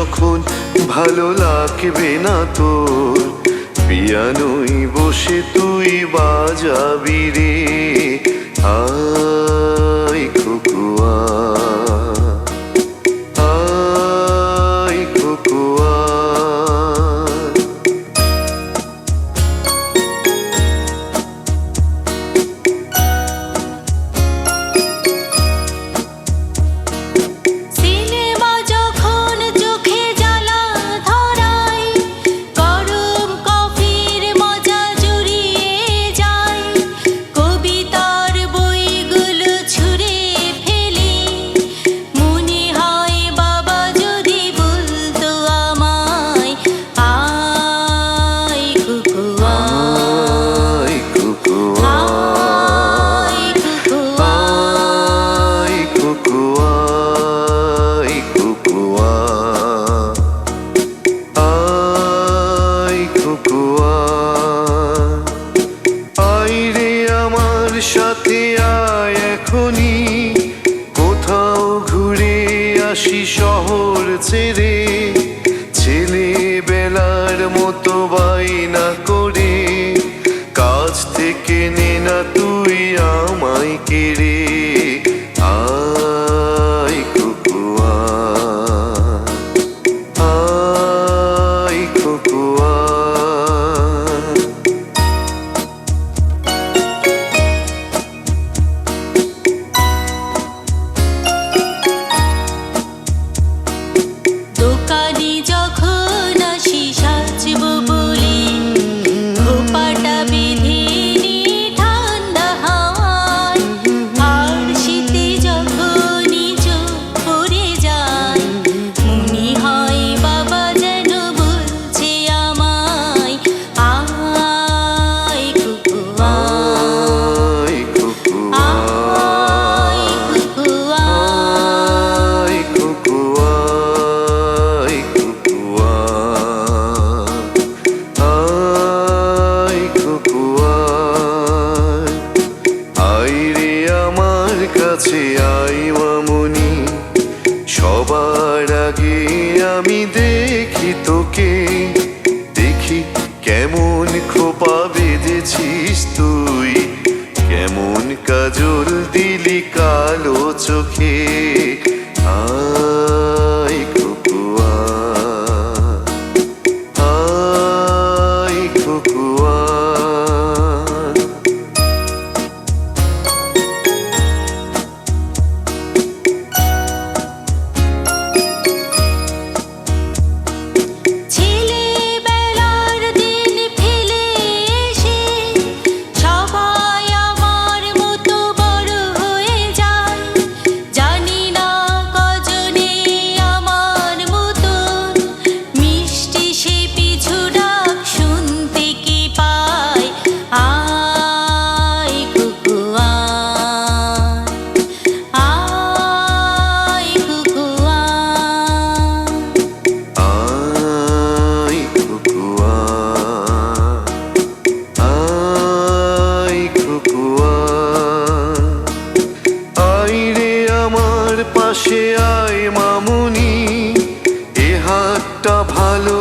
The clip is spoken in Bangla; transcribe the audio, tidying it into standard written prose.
যখন ভালো লাগবে না তোর, পিয়ানোই বসে তুই বাজাবি রে। আয় খোকুয়া, আয় খোকুয়া। সাথে আয় এখনি কোথাও ঘুরে আসি শহর ছেড়ে, ছেলেবেলার মতো বায়না করে কাছ থেকে নে না তুই আমায় কেড়ে। আয় খোকুয়া, আয় খোকুয়া। কাছে আই মামনি, সবার আগে আমি দেখি তোকে, দেখি কেমন খোপা বেঁধেছিস তুই, কেমন কাজল দিলি কালো চোখে। আয় খোকুয়া, আয় খোকুয়া। পাশে আয় মামুনি, এ হাতটা ভালো